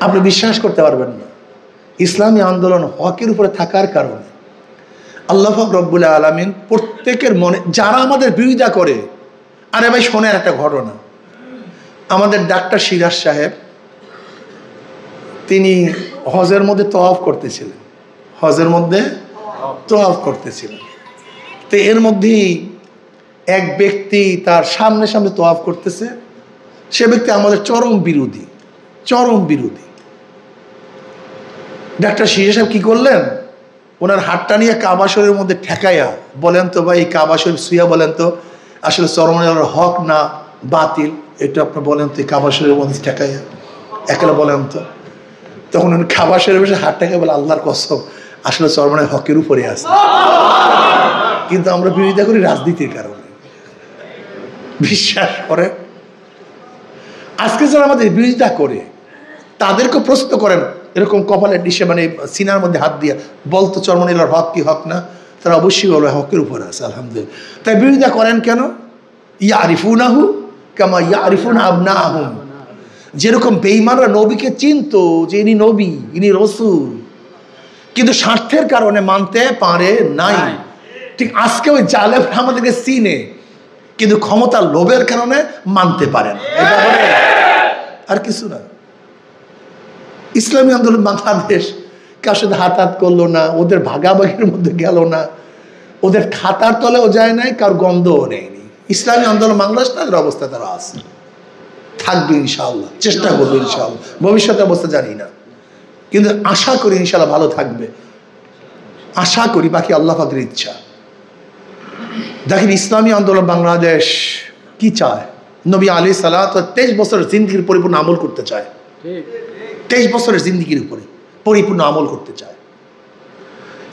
আপনি বিশ্বাস করতে পারবেন না, ইসলামী আন্দোলন হকের উপরে থাকার কারণে আল্লাহ পাক রব্বুল আলামিন প্রত্যেকের মনে, যারা আমাদের বিরোধিতা করে, আরে ভাই শোনেন একটা ঘটনা। আমাদের ডাক্তার সিরাজ সাহেব, তিনি হজের মধ্যে তওয়াফ করতেছিলেন, হজের মধ্যে তওয়াফ করতেছিলেন। তো এর মধ্যেই এক ব্যক্তি তার সামনে সামনে তওয়াফ করতেছে, সে ব্যক্তি আমাদের চরম বিরোধী, চরম বিরোধী। ডাক্তার সিরাজ সাহেব কি করলেন, ওনার হাতটা নিয়ে কাবা শরীফের মধ্যে ঠেকাইয়া বলেন তো ভাই, কাবা শরীফ শুইয়া বলেন তো আসলে চরমনাইয়ের হক না বাতিল, এটা আপনি বলেন তো, কাবা শরীফের মধ্যে ঠেকাইয়া একলা বলেন তো। তখন উনি কাবা শরীফের বসে হাত ঠেকাই বলে, আল্লাহর কসম আসলে চরমনাইয়ের হকের উপরে আছে, কিন্তু আমরা বিরোধিতা করি রাজনীতির কারণে। বিশ্বাস করে, আজকে যারা আমাদের বিরোধিতা করে তাদেরকে প্রশ্ন করেন, এরকম কপালের ডিশে মানে সিনার মধ্যে হাত দিয়া বলতো চরমনাইয়ের হক কি হক না, তারা অবশ্যই বলবে হকের উপরে আছে আলহামদুলিল্লাহ। তাই বিরোধিতা করেন কেন? ইয়ারিফুনাহু কামা ইয়ারিফুনা আবনাহুম। যেরকম বেঈমানরা নবীকে চিনতো যে ইনি নবী, ইনি রসুল, কিন্তু স্বার্থের কারণে মানতে পারে নাই, ঠিক আজকে ওই জালেম আমাদেরকে চিনে কিন্তু ক্ষমতার লোভের কারণে মানতে পারে না, এটা আর কিছু না। ইসলামী আন্দোলন বাংলাদেশ কার সাথে হাত করলো না, ওদের ভাগাভাগির মধ্যে গেল না, ওদের খাতার তলেও যায় নাই, কার গন্ধও নেয়নি। ইসলামী আন্দোলন বাংলাদেশ তাদের অবস্থা তারা আছে, থাকবে ইনশাআল্লাহ, চেষ্টা করবো ইনশাআল্লাহ, ভবিষ্যতের অবস্থা জানি না, কিন্তু আশা করি ইনশাআল্লাহ ভালো থাকবে, আশা করি, বাকি আল্লাহ পাকের ইচ্ছা। দেখেন ইসলামী আন্দোলন বাংলাদেশ কি চায়, নবী আলাইহিস সালাত 23 বছরের জিন্দেগির পরিপূর্ণ আমল করতে চায়, 23 বছরের জিন্দেগির উপরে পরিপূর্ণ আমল করতে চায়।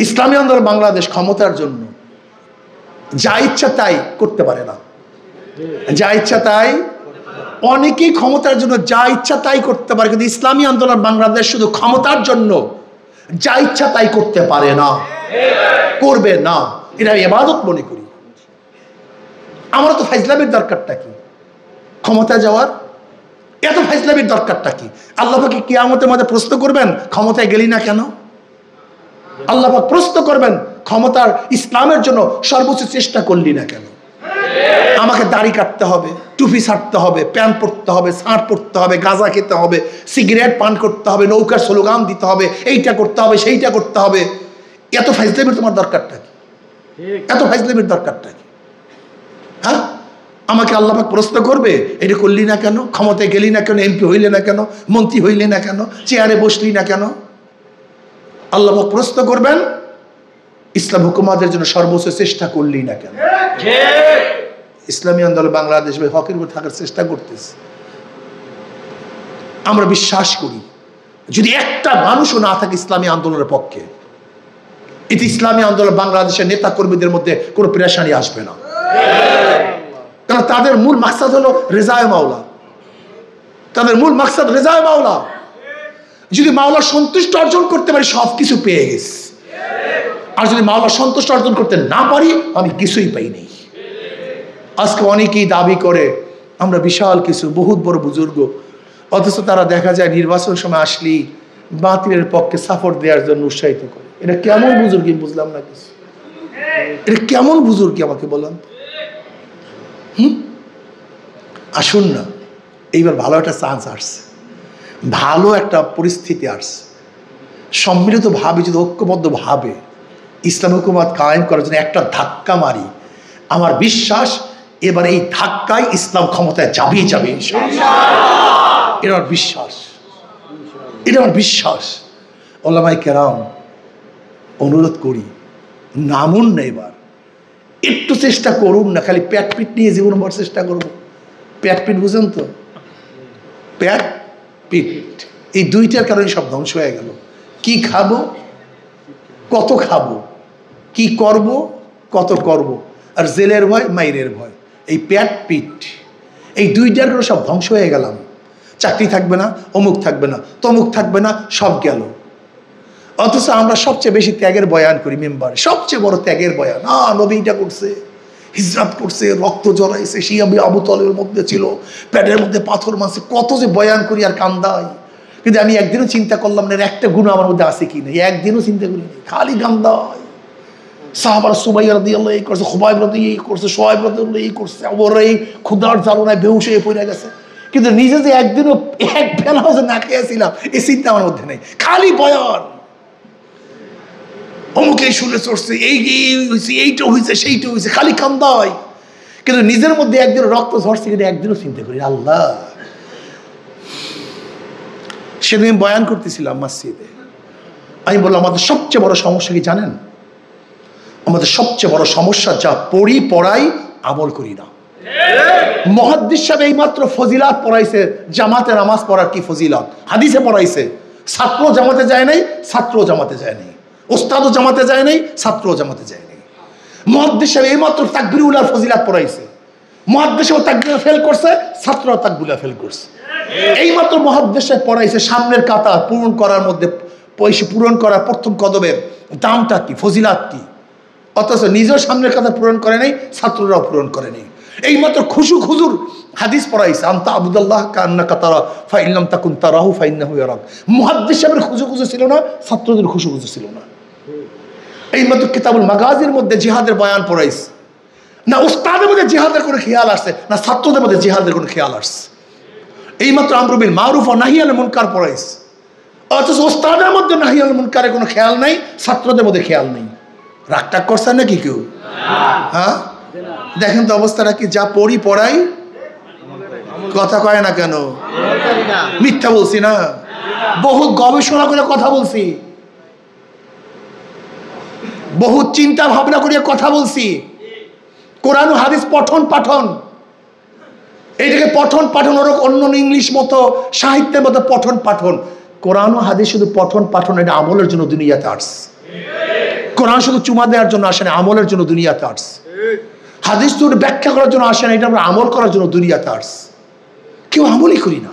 ইসলামী আন্দোলন বাংলাদেশ ক্ষমতার জন্য যা ইচ্ছা তাই করতে পারে না, যা ইচ্ছা তাই, অনেকেই ক্ষমতার জন্য যা ইচ্ছা তাই করতে পারে, কিন্তু ইসলামী আন্দোলন বাংলাদেশ শুধু ক্ষমতার জন্য যা ইচ্ছা তাই করতে পারে না, করবে না। এটা আমি ইবাদত মনে করি। আমার তো ফাইজলামের দরকারটা কি ক্ষমতা যাওয়ার, এত ফাইজলামের দরকারটা কি? আল্লাহ পাক কিয়ামতের মধ্যে প্রশ্ন করবেন ক্ষমতায় গেলি না কেন? আল্লাহ পাক প্রশ্ন করবেন ক্ষমতার ইসলামের জন্য সর্বোচ্চ চেষ্টা করলি না কেন? আমাকে দাড়ি কাটতে হবে, টুপি ছাড়তে হবে, প্যান্ট পরতে হবে, শার্ট পরতে হবে, গাঁজা খেতে হবে, সিগারেট পান করতে হবে, নৌকার স্লোগান দিতে হবে, এইটা করতে হবে, সেইটা করতে হবে। এত ফাইজলামের তোমার দরকারটা কি? এত ফাইজলামের দরকারটা কি? হ্যাঁ, আমাকে আল্লাহ পাক প্রশ্ন করবে এটা করলি না কেন, ক্ষমতায় গেলি না কেন, এমপি হইলে না কেন, মন্ত্রী হইলে না কেন, চেয়ারে বসলি না কেন? আল্লাহ পাক প্রশ্ন করবেন ইসলাম হুকুমাতের জন্য সর্বোচ্চ চেষ্টা করলি না কেন? ইসলামী আন্দোলন বাংলাদেশ হকের উপর থাকার চেষ্টা করতেছে। আমরা বিশ্বাস করি যদি একটা মানুষও না থাকে ইসলামী আন্দোলনের পক্ষে, এতে ইসলামী আন্দোলন বাংলাদেশের নেতা কর্মীদের মধ্যে কোনো পেরেশানি আসবে না, কারণ তাদের মূল মাকসাদ হলো রেজায়ে মাওলা, তাদের মূল মাকসাদ রেজায়ে মাওলা। যদি মাওলা সন্তুষ্ট অর্জন করতে পারি সবকিছু পেয়ে গেছি, আর যদি মাওলা সন্তুষ্ট অর্জন করতে না পারি আমি কিছুই পাইনি। আজকে অনেকেই দাবি করে আমরা বিশাল কিছু, বহুত বড় বুজুর্গ, অথচ তারা দেখা যায় নির্বাচন সময় আসলেই বাতিলের পক্ষে সাপোর্ট দেওয়ার জন্য উৎসাহিত করে। এটা কেমন বুজুর্গি বুঝলাম না কিছু, এটা কেমন বুজুর্গি আমাকে বলেন। আসুন না, এইবার ভালো একটা চান্স আসছে, ভালো একটা পরিস্থিতি আসছে, সম্মিলিত ভাবে যদি ঐক্যবদ্ধ ভাবে ইসলাম হুকুমত কায়েম করার জন্য একটা ধাক্কা মারি, আমার বিশ্বাস এবার এই ধাক্কায় ইসলাম ক্ষমতায় যাবেই যাবে ইনশাআল্লাহ। এটা আমার বিশ্বাস, এটা আমার বিশ্বাস। ওলামায়ে কেরাম অনুরোধ করি নামুন না, এবার একটু চেষ্টা করুন না, খালি পেট পিট নিয়ে জীবন ভর চেষ্টা করবো। পেট পিট বুঝেন তো, পেট পিট, এই দুইটার কারণে সব ধ্বংস হয়ে গেল। কি খাবো, কত খাবো, কি করব, কত করব, আর জেলের ভয়, মাইরের ভয়, এই পেট পিট, এই দুইটার কারণে সব ধ্বংস হয়ে গেলাম। চাকরি থাকবে না, অমুক থাকবে না, তমুক থাকবে না, সব গেল। অথচ আমরা সবচেয়ে বেশি ত্যাগের বয়ান করি মেম্বার, সবচেয়ে বড় ত্যাগের বয়ান। নবী এটা করছে, হিজরত করছে, রক্ত জড়াইছে, শিয়া আবু তালেবের মধ্যে ছিল, পেটের মধ্যে পাথর মারছে, কত যে বয়ান করি আর কান্দাই, কিন্তু আমি একদিনও চিন্তা করলাম না একটা গুণ আমার মধ্যে আছে কি না, একদিনও চিন্তা করি না, খালি গান্দা। সাহাবারা সুমাইয়া রাদিয়াল্লাহু এই করছে, খুবাইব রাদিয়াল্লাহু এই করছে, সোহাইব রাদিয়াল্লাহু এই করছে, ওরা এই ক্ষুধার জ্বালানায় বেহুশ হয়ে পড়ে গেছে। কিন্তু নিজে যে একদিনও এক বেলাও যে না খেয়েছিলাম এই চিন্তা আমার মধ্যে নেই, খালি বয়ান। অমুক এই শুনে চড়ছে, এই হয়েছে, এইটা হয়েছে, সেইটা হয়েছে, খালি কান্দা হয়। কিন্তু নিজের মধ্যে একদিন রক্ত ঝরছে কিন্তু একদিনও চিন্তা করি আল্লাহ। সেদিন বয়ান করতেছিলাম মসজিদে, আমি বললাম আমাদের সবচেয়ে বড় সমস্যা কি জানেন? আমাদের সবচেয়ে বড় সমস্যা যা পড়াই আমল করি না। মুহাদ্দিস সাহেব এইমাত্র ফজিলাত পড়াইছে, জামাতে নামাজ পড়ার কি ফজিলাত হাদিসে পড়াইছে। ছাত্র জামাতে যায় নাই, ছাত্র জামাতে যায় নাই, ওস্তাদও জামাতে যায় নাই, ছাত্রও জামাতে যায় নাই। মুহাদ্দিস সাহেব এইমাত্র তাকবীরুল ফজিলাত পড়াইছে, মুহাদ্দিস সাহেব তাকবীর ফেল করছে, ছাত্র তাকবীর ফেল করছে। এইমাত্র মুহাদ্দিস সাহেব পড়াইছে সামনের কাতার পূরণ করার মধ্যে পয়সা পূরণ করার প্রথম কদমের দামটা কি, ফজিলাত কি, অথচ নিজেও সামনের কাতার পূরণ করে নাই, ছাত্ররাও পূরণ করে নাই। এইমাত্র খুশুক হুজুর হাদিস পড়াইছে, আনতা আবুদাল্লাহ কান্নাকা তারা ফাইন লাম তাকুন তারাহু ফাইন্নাহু ইয়ারাক। মুহাদ্দিস সাহেবের খুশুক হুজুর ছিল না, ছাত্রদের খুশুক হুজুর ছিল না। এইমাত্র কিতাবুল মাগাজির মধ্যে জিহাদের বয়ান পড়াইছে, না উস্তাদের মধ্যে জিহাদের কোনো খেয়াল আসছে, না ছাত্রদের মধ্যে জিহাদের কোনো খেয়াল আসছে। এইমাত্র আমরু বিল মারুফ ওয়া নাহি আনিল মুনকার পড়াইছে, অথচ উস্তাদের মধ্যে নাহি আনিল মুনকারের কোনো খেয়াল নাই, ছাত্রদের মধ্যে খেয়াল নেই। রাগটাগ করছেন নাকি কেউ? হ্যাঁ, দেখেন তো অবস্থাটা কি। যা পড়াই কথা কয় না কেন? মিথ্যা বলছি না? বহু গবেষণা করে কথা বলছি, বহু চিন্তা ভাবনা করে কথা বলছি। কোরআন ও হাদিস পঠন পাঠন, এইটাকে পঠন পাঠন, ওর অন্য ইংলিশ মতো সাহিত্যের মতো পঠন পাঠন। কোরআন ও হাদিস শুধু পঠন পাঠন, এটা আমলের জন্য দুনিয়াতে আসছে। কোরআন শুধু চুমা দেওয়ার জন্য আসে না, আমলের জন্য দুনিয়াতে আসছে। হাদিস তো ব্যাখ্যা করার জন্য আসে না, এটা আমরা আমল করার জন্য দুনিয়াতে আসছে। কেউ আমলই করি না,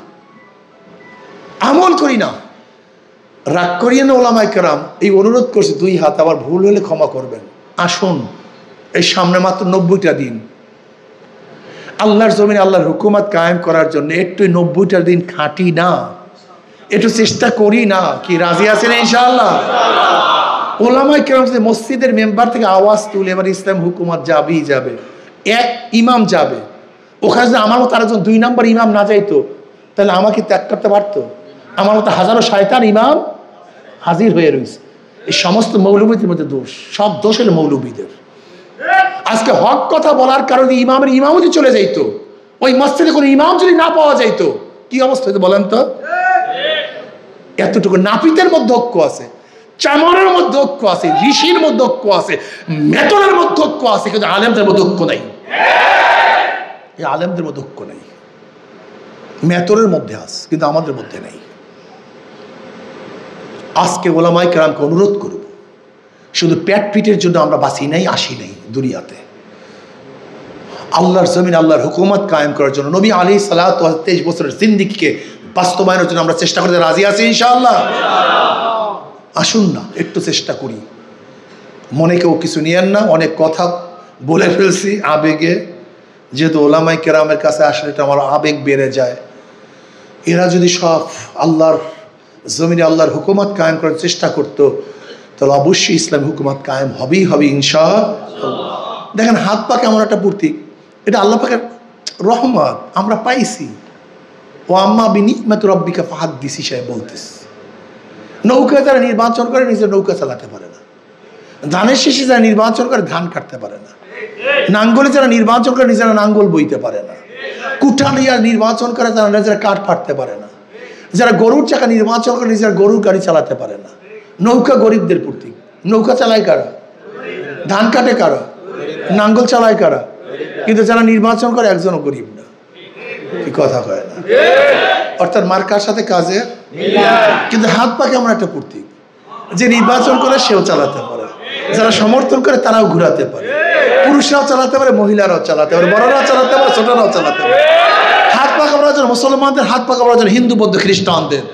আমল করি না। রাগ করিয়ে না ওলামায়ে কেরাম, এই অনুরোধ করছে 2 হাত, আবার ভুল হলে ক্ষমা করবেন। আসুন, এই সামনে মাত্র 90টা দিন আল্লাহর জমিনে আল্লাহর হুকুমত কায়েম করার জন্য একটু 90টা দিন খাটি না, একটু চেষ্টা করি না? কি রাজি আছেন ইনশাআল্লাহ? ওলামায়ে কেরাম যে মসজিদের মেম্বার থেকে আওয়াজ তুলে এবার ইসলাম হুকুমত যাবেই যাবে, এক ইমাম যাবে, ওখানে যদি আমার মতো আরেকজন 2 নম্বর ইমাম না যাইতো তাহলে আমাকে ত্যাগ করতে পারতো? আমার মতো হাজারো শয়তান ইমাম হাজির হয়ে রয়েছে। এই সমস্ত মৌলবীদের মধ্যে দোষ, সব দোষ হলো মৌলবীদের। আজকে হক কথা বলার কারণে ইমামের ইমামতি চলে যাইতো, ওই মসজিদে কোনো ইমাম যদি না পাওয়া যাইতো কি অবস্থা হতো বলেন তো? এতটুকু নাপিতের মধ্যে ঐক্য আছে, চামড়ের মধ্যে ঐক্য আছে, ঋষির মধ্যে ঐক্য আছে, মেতনের মধ্যে ঐক্য আছে, কিন্তু আলেমদের মধ্যে ঐক্য নাই। এই আলেমদের মধ্যে ঐক্য নাই, মেতনের মধ্যে আছে কিন্তু আমাদের মধ্যে নেই। আজকে ওলামায়ে কেরামকে অনুরোধ করব, শুধু পেট পিটের জন্য আমরা বাঁচি নাই, আসি নাই দুনিয়াতে। আল্লাহর জমিন আল্লাহর হুকুমত কায়েম করার জন্য নবী আলাইহিস সালাতু ওয়াস 23 বছরের জিন্দেগিকে বাস্তবায়নের জন্য আমরা চেষ্টা করতে রাজি আছি ইনশাআল্লাহ। আসুন না একটু চেষ্টা করি। মনে কেউ কিছু নিয়েন না, অনেক কথা বলে ফেলছি আবেগে, যেহেতু ওলামায়ে কেরামের কাছে আসলে এটা আমার আবেগ বেড়ে যায়। এরা যদি সব আল্লাহর জমিনে আল্লাহর হুকুমত কায়েম করার চেষ্টা করতো তাহলে অবশ্যই ইসলামী হুকুমত কায়েম হবেই হবে ইনশাআল্লাহ। দেখেন হাত পা কেমন একটা প্রতীক, এটা আল্লাহ পাকের রহমত আমরা পাইছি। ও আম্মা বিনিমাতি রাব্বিকা ফাহাদ্দিস সাহেব বলতেছে, নৌকা যারা নির্বাচন করে নিজের নৌকা চালাতে পারে না, ধানের শেষে যারা নির্বাচন করে ধান কাটতে পারে না, নাঙ্গলে যারা নির্বাচন করে নিজেরা নাঙ্গল বইতে পারে না, কুঠা নিয়ে নির্বাচন করে তারা নিজেরা কাঠ ফাটতে পারে না, যারা গরুর চাকা নির্বাচন করে নিজেরা গরুর গাড়ি চালাতে পারে না। নৌকা গরিবদের প্রতীক। নৌকা চালায় কারা? ধান কাটে কারা? নাঙ্গল চালায় কারা? কিন্তু যারা নির্বাচন করে একজনও গরিব না। কি কথা কয় না? অর্থাৎ মার্কার সাথে কাজে, কিন্তু হাত পা কেমন একটা প্রতীক, যে নির্বাচন করে সেও চালাতে পারে, যারা সমর্থন করে তারাও ঘুরাতে পারে, পুরুষরাও চালাতে পারে, মহিলারাও চালাতে পারে, বড়রাও চালাতে পারে, ছোটরাও চালাতে পারে। হাত পা কামড়ার জন্য মুসলমানদের, হাত পা কামড়ার জন্য হিন্দু বৌদ্ধ খ্রিস্টানদের।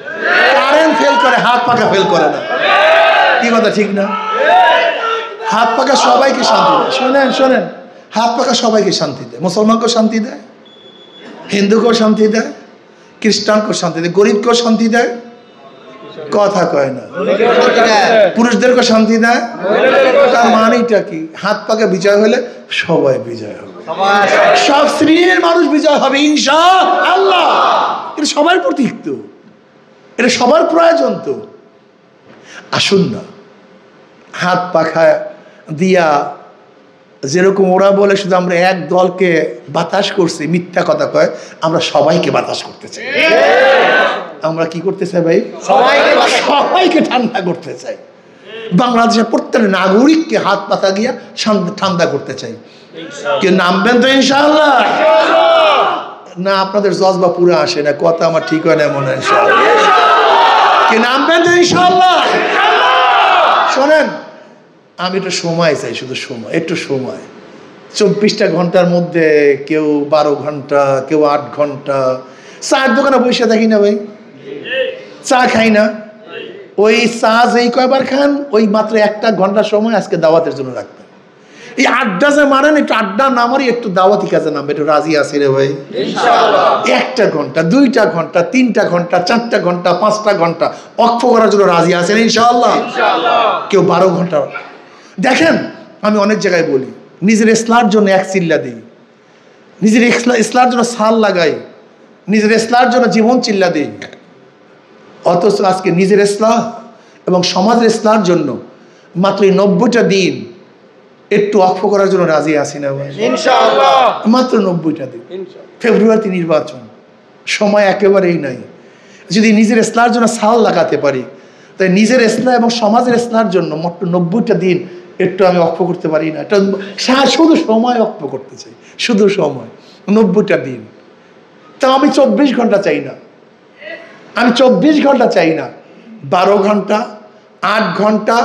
কারেন্ট ফেল করে, হাত পাকা ফেল করে না। কি কথা ঠিক না? হাত পাকা সবাইকে শান্তি দেয়। শোনেন শোনেন, হাত পাকা সবাইকে শান্তি দেয়। মুসলমানকেও শান্তি দেয়, হিন্দুকেও শান্তি দেয়, খ্রিস্টানকেও শান্তি দেয়, গরিবকেও শান্তি দেয়, কথা কয় না। পুরুষদেরকে শান্তি দেয়, তার মানেটা কি? হাত পাকে বিজয় হলে সবাই বিজয় হবে, সব শ্রেণীর মানুষ বিজয় হবে ইনশাআল্লাহ। এটা সবার প্রতীক তো, এটা সবার প্রয়োজন তো। আসুন না হাত পাখা দিয়া, যেরকম ওরা বলে শুধু আমরা এক দলকে বাতাস করছি, মিথ্যা কথা কয়, আমরা সবাইকে বাতাস করতে চাই। আমরা কি করতে চাই ভাই? সবাইকে ঠান্ডা করতে চাই। বাংলাদেশের প্রত্যেক নাগরিককে হাত পাতা গিয়া ঠান্ডা করতে চাই। কেউ নামবেন তো ইনশাআল্লাহ? না আপনাদের জজবা পুরো আসে না, কথা আমার ঠিক হয় না মনে হয়। কে নামবেন তো ইনশাআল্লাহ? শোনেন, আমি একটু সময় চাই, শুধু সময়, একটু সময়। 24টা ঘন্টার মধ্যে কেউ 12 ঘন্টা, কেউ 8 ঘন্টা। চায়ের দোকানে বসে থাকি না ভাই, চা খাই না? ওই চা যেই কয়বার খান, ওই মাত্র 1টা ঘন্টা সময় আজকে দাওয়াতের জন্য রাখবেন। এই আড্ডা যে মারেন, একটু আড্ডা না মারি, একটু দাওয়াতি কাজে নামবে, একটু রাজি আছি রে ভাই ইনশাআল্লাহ। 1টা ঘন্টা, 2টা ঘন্টা, 3টা ঘন্টা, 4টা ঘন্টা, 5টা ঘন্টা ওয়াকফ করার জন্য রাজি আছেন ইনশাআল্লাহ? কেউ 12 ঘন্টা। দেখেন, আমি অনেক জায়গায় বলি, নিজের ইসলার জন্য এক চিল্লা দিই, নিজের ইসলার জন্য সাল লাগাই, নিজের ইসলার জন্য জীবন চিল্লা দিই। অথচ আজকে নিজের ইসলাহ এবং সমাজের ইসলার জন্য মাত্র 90টা দিন একটু ওয়াকফ করার জন্য রাজি আছি না ভাই ইনশাআল্লাহ? মাত্র 90টা দিন। ফেব্রুয়ারিতে নির্বাচন, সময় একেবারেই নাই। যদি নিজের ইসলার জন্য সাল লাগাতে পারি, তাই নিজের ইসলাম এবং সমাজের ইসলার জন্য মাত্র 90টা দিন একটু আমি ওয়াকফ করতে পারি না? এটা শুধু সময় ওয়াকফ করতে চাই, শুধু সময়, 90টা দিন। তা আমি 24 ঘন্টা চাই না, আমি 24 ঘন্টা চাই না, 12 ঘন্টা, 8 ঘন্টা,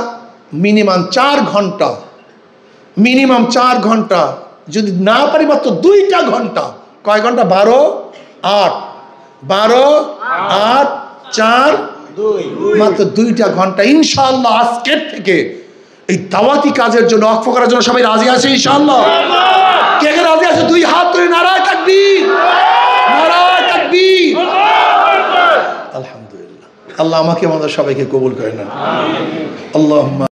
মিনিমাম 4 ঘন্টা, মিনিমাম 4 ঘন্টা। যদি না পারি মাত্র 2টা ঘন্টা। কয় ঘন্টা? 12, 8, 12, 8, 4, 2, মাত্র 2টা ঘন্টা ইনশাআল্লাহ। আজকের থেকে এই দাওয়াতি কাজের জন্য ওয়াকফ করার জন্য সবাই রাজি আছে ইনশাআল্লাহ? কে কে রাজি আছে? 2 হাত তুলে নারায়ে তাকবীর, নারায়ে তাকবীর। আলহামদুলিল্লাহ। আল্লাহ আমাকে আমাদের সবাইকে কবুল করে নেন। আল্লাহুম্মা